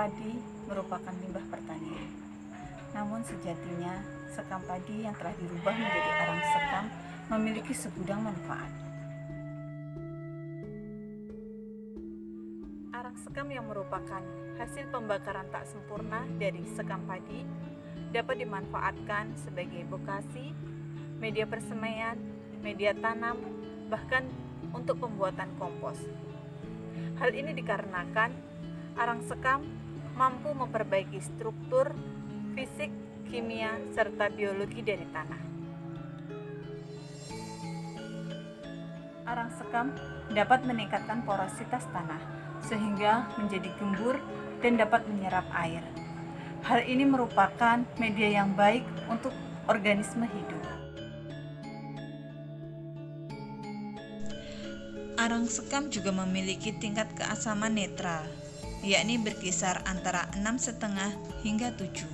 padi merupakan limbah pertanian. Namun sejatinya, sekam padi yang telah dirubah menjadi arang sekam memiliki segudang manfaat. Arang sekam yang merupakan hasil pembakaran tak sempurna dari sekam padi dapat dimanfaatkan sebagai bokasi, media persemaian, media tanam, bahkan untuk pembuatan kompos. Hal ini dikarenakan arang sekam mampu memperbaiki struktur, fisik, kimia, serta biologi dari tanah. Arang sekam dapat meningkatkan porositas tanah sehingga menjadi gembur dan dapat menyerap air. Hal ini merupakan media yang baik untuk organisme hidup. Arang sekam juga memiliki tingkat keasaman netral, yakni berkisar antara 6,5 hingga 7.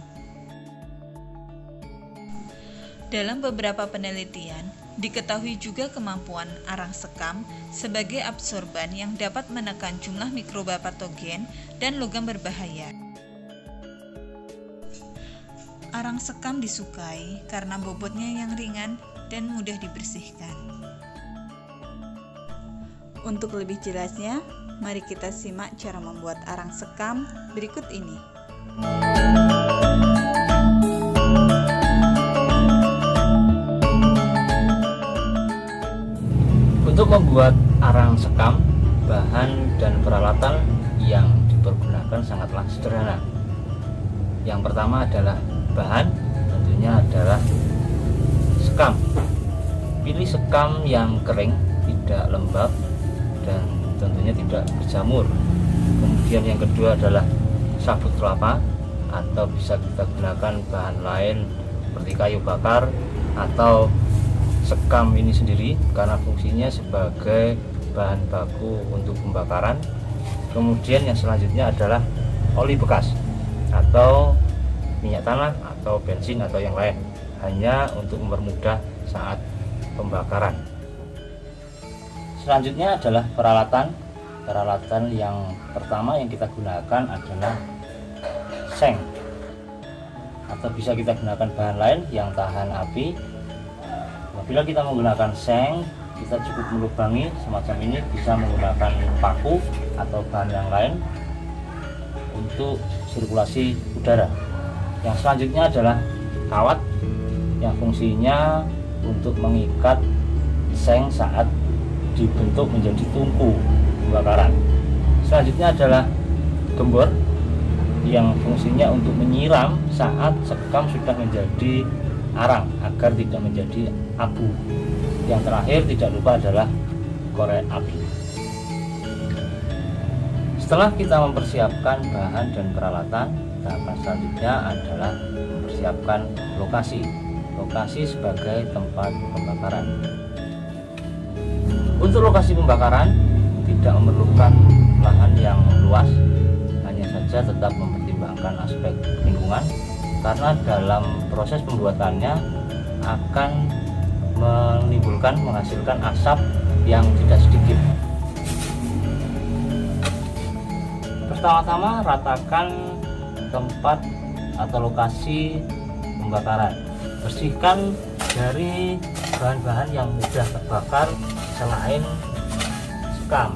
Dalam beberapa penelitian, diketahui juga kemampuan arang sekam sebagai absorban yang dapat menekan jumlah mikroba patogen dan logam berbahaya. Arang sekam disukai karena bobotnya yang ringan dan mudah dibersihkan. Untuk lebih jelasnya, mari kita simak cara membuat arang sekam berikut ini. Untuk membuat arang sekam, bahan dan peralatan yang dipergunakan sangatlah sederhana. Yang pertama adalah bahan, tentunya adalah sekam. Pilih sekam yang kering, tidak lembab, dan tentunya tidak berjamur. Kemudian yang kedua adalah sabut kelapa, atau bisa kita gunakan bahan lain seperti kayu bakar atau sekam ini sendiri karena fungsinya sebagai bahan baku untuk pembakaran. Kemudian yang selanjutnya adalah oli bekas atau minyak tanah atau bensin atau yang lain, hanya untuk mempermudah saat pembakaran. Selanjutnya adalah peralatan. Peralatan yang pertama yang kita gunakan adalah seng, atau bisa kita gunakan bahan lain yang tahan api. Apabila kita menggunakan seng, kita cukup melubangi semacam ini, bisa menggunakan paku atau bahan yang lain untuk sirkulasi udara. Yang selanjutnya adalah kawat yang fungsinya untuk mengikat seng saat dibentuk menjadi tungku pembakaran. Selanjutnya adalah gembor yang fungsinya untuk menyiram saat sekam sudah menjadi arang agar tidak menjadi abu. Yang terakhir tidak lupa adalah korek api. Setelah kita mempersiapkan bahan dan peralatan, tahapan selanjutnya adalah mempersiapkan lokasi sebagai tempat pembakaran. Untuk lokasi pembakaran tidak memerlukan lahan yang luas, hanya saja tetap mempertimbangkan aspek lingkungan karena dalam proses pembuatannya akan menghasilkan asap yang tidak sedikit. Pertama-tama ratakan tempat atau lokasi pembakaran. Bersihkan dari bahan-bahan yang mudah terbakar selain sekam.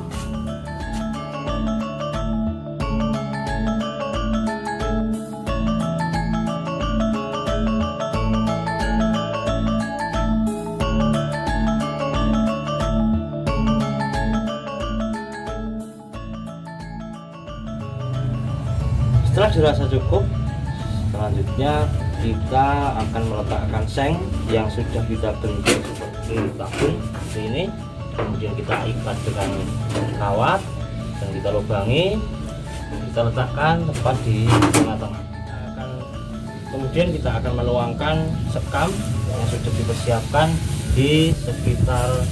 Setelah dirasa cukup, selanjutnya kita akan meletakkan seng yang sudah kita bentuk seperti tabung seperti ini. Kemudian kita ikat dengan kawat dan kita lubangi, kita letakkan tepat di tengah-tengah. Kemudian kita akan menuangkan sekam yang sudah dipersiapkan di sekitar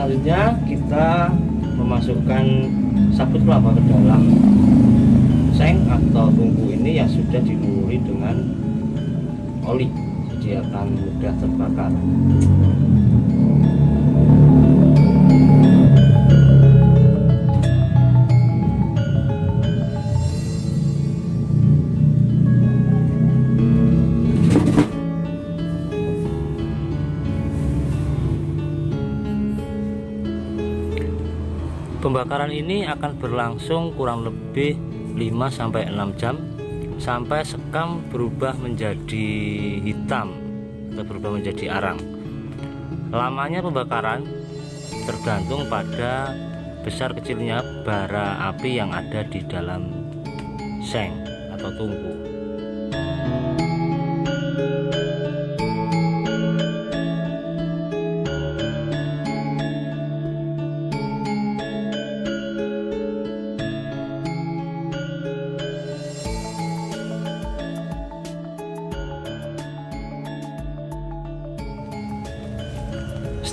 Selanjutnya kita memasukkan sabut kelapa ke dalam seng atau tungku ini yang sudah dilumuri dengan oli, jadi akan mudah terbakar. Pembakaran ini akan berlangsung kurang lebih 5-6 jam sampai sekam berubah menjadi hitam atau berubah menjadi arang. Lamanya pembakaran tergantung pada besar kecilnya bara api yang ada di dalam seng atau tungku.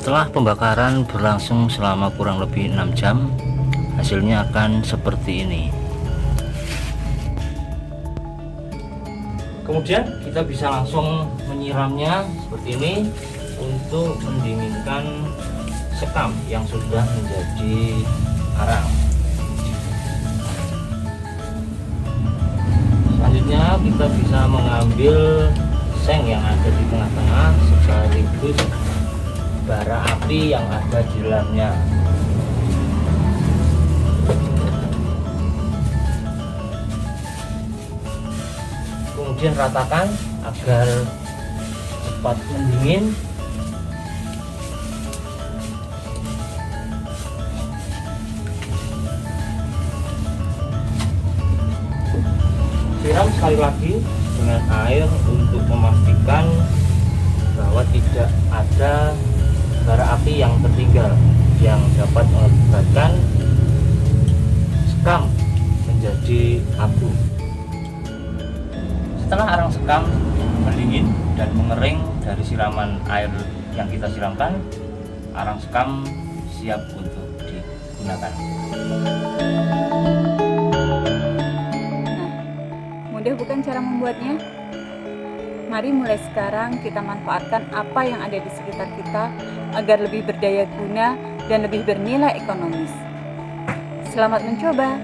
Setelah pembakaran berlangsung selama kurang lebih 6 jam, hasilnya akan seperti ini. Kemudian kita bisa langsung menyiramnya seperti ini untuk mendinginkan sekam yang sudah menjadi arang. Selanjutnya kita bisa mengambil seng yang ada di tengah-tengah sekaligus bara api yang ada di dalamnya. Kemudian ratakan agar cepat mendingin. Siram sekali lagi dengan air untuk memastikan bahwa tidak ada bara api yang tertinggal yang dapat mengakibatkan sekam menjadi abu. Setelah arang sekam mendingin dan mengering dari siraman air yang kita siramkan, arang sekam siap untuk digunakan. Mudah bukan cara membuatnya? Mari mulai sekarang kita manfaatkan apa yang ada di sekitar kita agar lebih berdaya guna dan lebih bernilai ekonomis. Selamat mencoba!